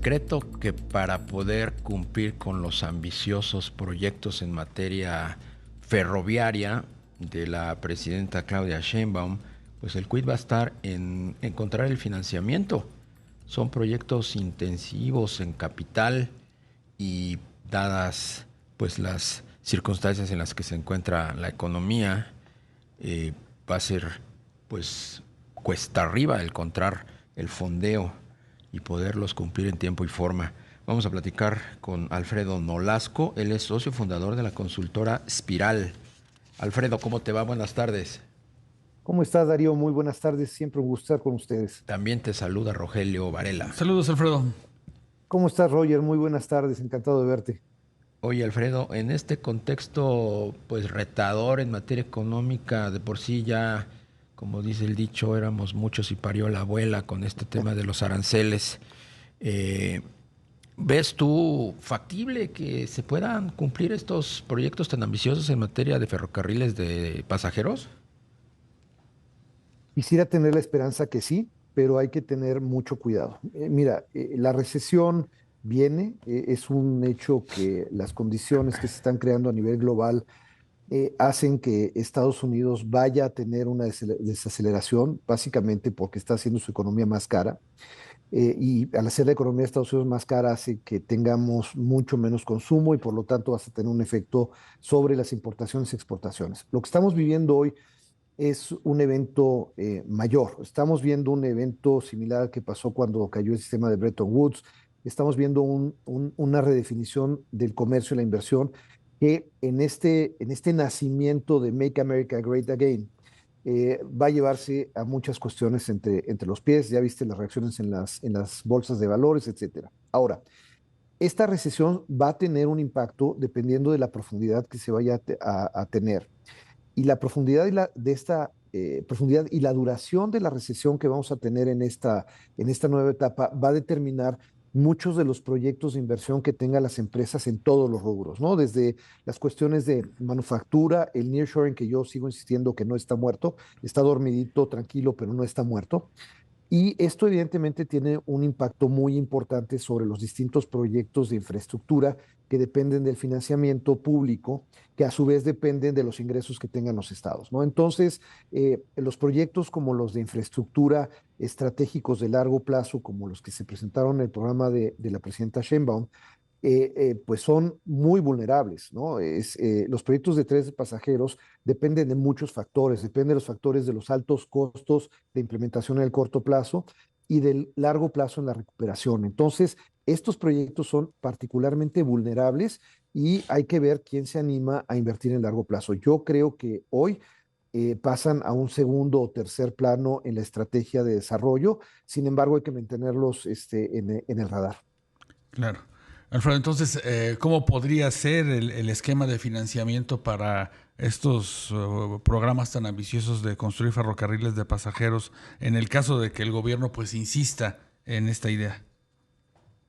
Decreto que para poder cumplir con los ambiciosos proyectos en materia ferroviaria de la presidenta Claudia Sheinbaum, pues el quid va a estar en encontrar el financiamiento. Son proyectos intensivos en capital y dadas pues las circunstancias en las que se encuentra la economía, eh, va a ser pues cuesta arriba encontrar el fondeo y poderlos cumplir en tiempo y forma. Vamos a platicar con Alfredo Nolasco, él es socio fundador de la consultora Spiral. Alfredo, ¿cómo te va? Buenas tardes. ¿Cómo estás, Darío? Muy buenas tardes. Siempre un gusto estar con ustedes. También te saluda Rogelio Varela. Saludos, Alfredo. ¿Cómo estás, Roger? Muy buenas tardes. Encantado de verte. Oye, Alfredo, en este contexto pues retador en materia económica, de por sí ya, como dice el dicho, éramos muchos y parió la abuela con este tema de los aranceles. Eh, ¿Ves tú factible que se puedan cumplir estos proyectos tan ambiciosos en materia de ferrocarriles de pasajeros? Quisiera tener la esperanza que sí, pero hay que tener mucho cuidado. Mira, la recesión viene, es un hecho que las condiciones que se están creando a nivel global hacen que Estados Unidos vaya a tener una desaceleración, básicamente porque está haciendo su economía más cara. Y al hacer la economía de Estados Unidos más cara hace que tengamos mucho menos consumo y por lo tanto vas a tener un efecto sobre las importaciones y exportaciones. Lo que estamos viviendo hoy es un evento mayor. Estamos viendo un evento similar al que pasó cuando cayó el sistema de Bretton Woods. Estamos viendo una redefinición del comercio y la inversión que en este nacimiento de Make America Great Again va a llevarse a muchas cuestiones entre los pies. Ya viste las reacciones en las bolsas de valores, etcétera. Ahora, esta recesión va a tener un impacto dependiendo de la profundidad que se vaya a tener y la profundidad de esta profundidad y la duración de la recesión que vamos a tener en esta nueva etapa va a determinar muchos de los proyectos de inversión que tengan las empresas en todos los rubros, ¿no? Desde las cuestiones de manufactura, el nearshoring, que yo sigo insistiendo que no está muerto, está dormidito, tranquilo, pero no está muerto. Y esto evidentemente tiene un impacto muy importante sobre los distintos proyectos de infraestructura que dependen del financiamiento público, que a su vez dependen de los ingresos que tengan los estados, ¿no? Entonces, los proyectos como los de infraestructura estratégicos de largo plazo, como los que se presentaron en el programa de la presidenta Sheinbaum, pues son muy vulnerables, ¿no? Los proyectos de trenes de pasajeros dependen de muchos factores, dependen de los factores de los altos costos de implementación en el corto plazo y del largo plazo en la recuperación. Entonces, estos proyectos son particularmente vulnerables y hay que ver quién se anima a invertir en largo plazo. Yo creo que hoy pasan a un segundo o tercer plano en la estrategia de desarrollo, sin embargo, hay que mantenerlos en el radar. Claro. Alfredo, entonces, ¿cómo podría ser el esquema de financiamiento para estos programas tan ambiciosos de construir ferrocarriles de pasajeros en el caso de que el gobierno pues insista en esta idea?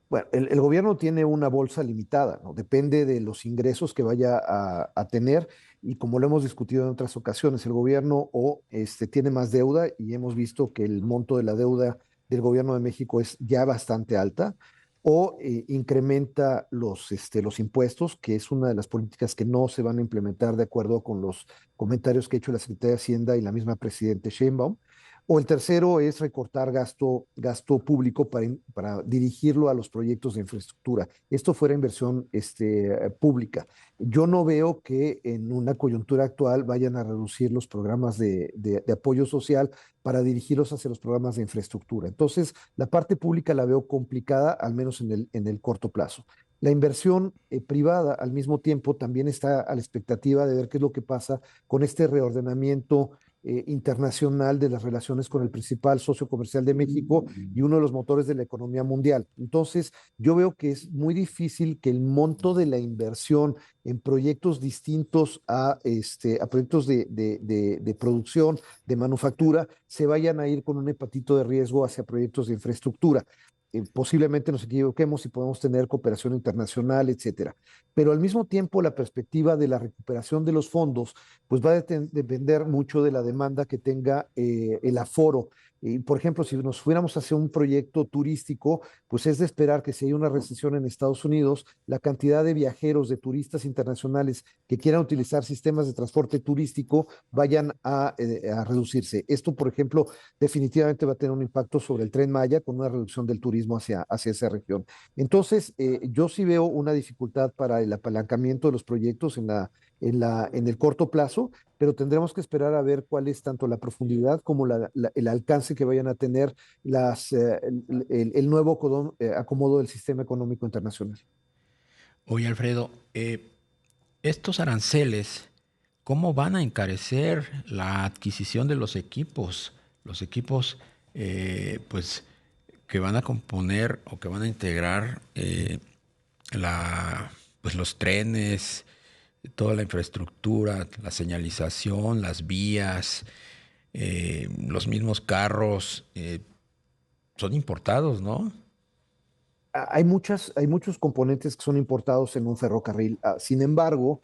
Bueno, el gobierno tiene una bolsa limitada, ¿no? Depende de los ingresos que vaya a tener y como lo hemos discutido en otras ocasiones, el gobierno tiene más deuda y hemos visto que el monto de la deuda del gobierno de México es ya bastante alta o incrementa los impuestos, que es una de las políticas que no se van a implementar de acuerdo con los comentarios que ha hecho la Secretaría de Hacienda y la misma Presidente Sheinbaum. O el tercero es recortar gasto público para dirigirlo a los proyectos de infraestructura. Esto fuera inversión pública. Yo no veo que en una coyuntura actual vayan a reducir los programas de apoyo social para dirigirlos hacia los programas de infraestructura. Entonces, la parte pública la veo complicada, al menos en el corto plazo. La inversión privada al mismo tiempo también está a la expectativa de ver qué es lo que pasa con este reordenamiento internacional de las relaciones con el principal socio comercial de México y uno de los motores de la economía mundial. Entonces, yo veo que es muy difícil que el monto de la inversión en proyectos distintos a proyectos de producción, de manufactura, se vayan a ir con un hepatito de riesgo hacia proyectos de infraestructura. Posiblemente nos equivoquemos y podemos tener cooperación internacional, etcétera. Pero al mismo tiempo, la perspectiva de la recuperación de los fondos pues va a depender mucho de la demanda que tenga el aforo Y, por ejemplo, si nos fuéramos hacia un proyecto turístico, pues es de esperar que si hay una recesión en Estados Unidos, la cantidad de viajeros, de turistas internacionales que quieran utilizar sistemas de transporte turístico vayan a reducirse. Esto, por ejemplo, definitivamente va a tener un impacto sobre el Tren Maya con una reducción del turismo hacia esa región. Entonces, yo sí veo una dificultad para el apalancamiento de los proyectos en el corto plazo, pero tendremos que esperar a ver cuál es tanto la profundidad como el alcance que vayan a tener el nuevo acomodo del sistema económico internacional. Oye, Alfredo, estos aranceles, ¿cómo van a encarecer la adquisición de los equipos? Los equipos, pues, que van a componer o que van a integrar pues, los trenes, toda la infraestructura, la señalización, las vías, los mismos carros, son importados, ¿no? Hay muchos componentes que son importados en un ferrocarril. Sin embargo,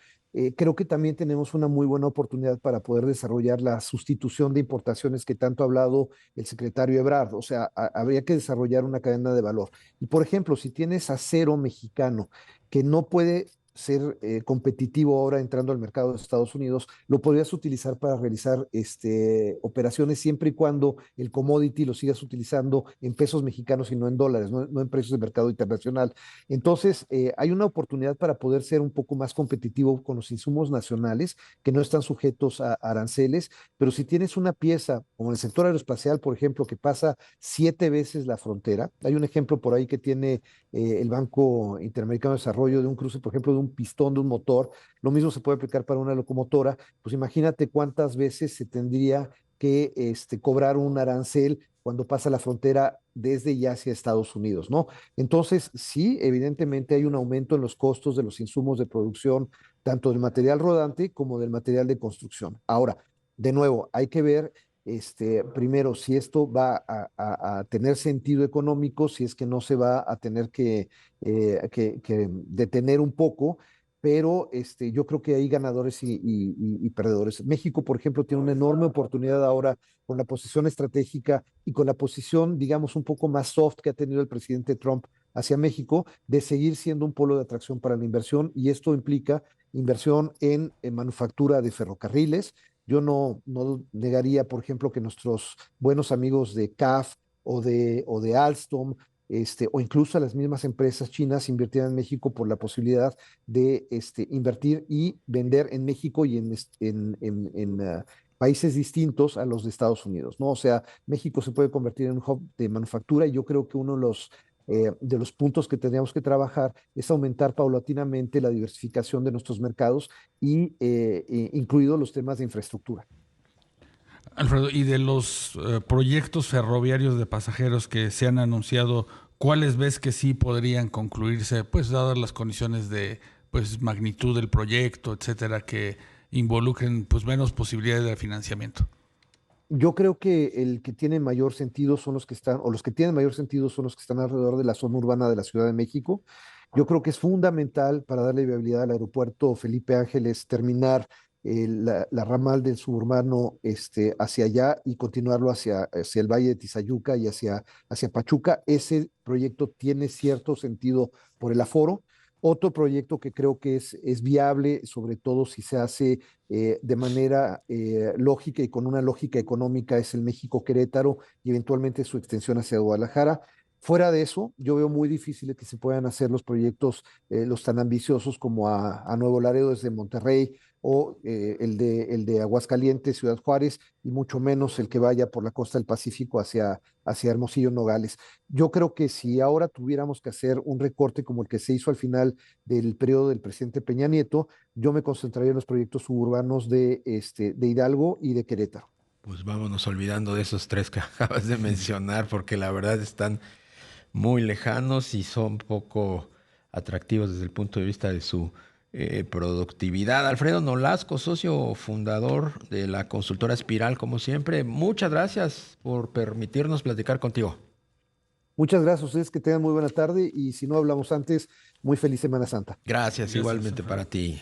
creo que también tenemos una muy buena oportunidad para poder desarrollar la sustitución de importaciones que tanto ha hablado el secretario Ebrard. O sea, habría que desarrollar una cadena de valor. Y por ejemplo, si tienes acero mexicano que no puede ser competitivo ahora entrando al mercado de Estados Unidos, lo podrías utilizar para realizar operaciones siempre y cuando el commodity lo sigas utilizando en pesos mexicanos y no en dólares, no en precios de mercado internacional. Entonces, hay una oportunidad para poder ser un poco más competitivo con los insumos nacionales que no están sujetos a aranceles, pero si tienes una pieza, como en el sector aeroespacial, por ejemplo, que pasa 7 veces la frontera, hay un ejemplo por ahí que tiene el Banco Interamericano de Desarrollo de un cruce, por ejemplo, de un pistón de un motor, lo mismo se puede aplicar para una locomotora, pues imagínate cuántas veces se tendría que cobrar un arancel cuando pasa la frontera desde y hacia Estados Unidos, ¿no? Entonces, sí, evidentemente hay un aumento en los costos de los insumos de producción, tanto del material rodante como del material de construcción. Ahora, de nuevo, hay que ver primero, si esto va a tener sentido económico, si es que no se va a tener que detener un poco, pero yo creo que hay ganadores y perdedores. México, por ejemplo, tiene una enorme oportunidad ahora con la posición estratégica y con la posición, digamos, un poco más soft que ha tenido el presidente Trump hacia México, de seguir siendo un polo de atracción para la inversión, y esto implica inversión en manufactura de ferrocarriles. Yo no negaría, por ejemplo, que nuestros buenos amigos de CAF o de Alstom, o incluso las mismas empresas chinas invirtieran en México por la posibilidad de invertir y vender en México y en países distintos a los de Estados Unidos, ¿no? O sea, México se puede convertir en un hub de manufactura, y yo creo que uno de los puntos que tendríamos que trabajar es aumentar paulatinamente la diversificación de nuestros mercados incluidos los temas de infraestructura. Alfredo, y de los proyectos ferroviarios de pasajeros que se han anunciado, ¿cuáles ves que sí podrían concluirse, pues dadas las condiciones de pues magnitud del proyecto, etcétera, que involucren pues menos posibilidades de financiamiento? Yo creo que el que tiene mayor sentido son los que están, o los que tienen mayor sentido son los que están alrededor de la zona urbana de la Ciudad de México. Yo creo que es fundamental para darle viabilidad al aeropuerto Felipe Ángeles terminar la ramal del suburbano hacia allá y continuarlo hacia el Valle de Tizayuca y hacia Pachuca. Ese proyecto tiene cierto sentido por el aforo. Otro proyecto que creo que es viable, sobre todo si se hace de manera lógica y con una lógica económica, es el México-Querétaro y eventualmente su extensión hacia Guadalajara. Fuera de eso, yo veo muy difícil que se puedan hacer los proyectos, los tan ambiciosos como a Nuevo Laredo desde Monterrey, o el de Aguascalientes, Ciudad Juárez, y mucho menos el que vaya por la costa del Pacífico hacia Hermosillo, Nogales. Yo creo que si ahora tuviéramos que hacer un recorte como el que se hizo al final del periodo del presidente Peña Nieto, yo me concentraría en los proyectos suburbanos de Hidalgo y de Querétaro. Pues vámonos olvidando de esos tres que acabas de mencionar, porque la verdad están muy lejanos y son poco atractivos desde el punto de vista de su productividad. Alfredo Nolasco, socio fundador de la consultora Espiral, como siempre, muchas gracias por permitirnos platicar contigo. Muchas gracias a ustedes, que tengan muy buena tarde, y si no hablamos antes, muy feliz Semana Santa. Gracias, Gracias, igualmente Alfredo. para ti.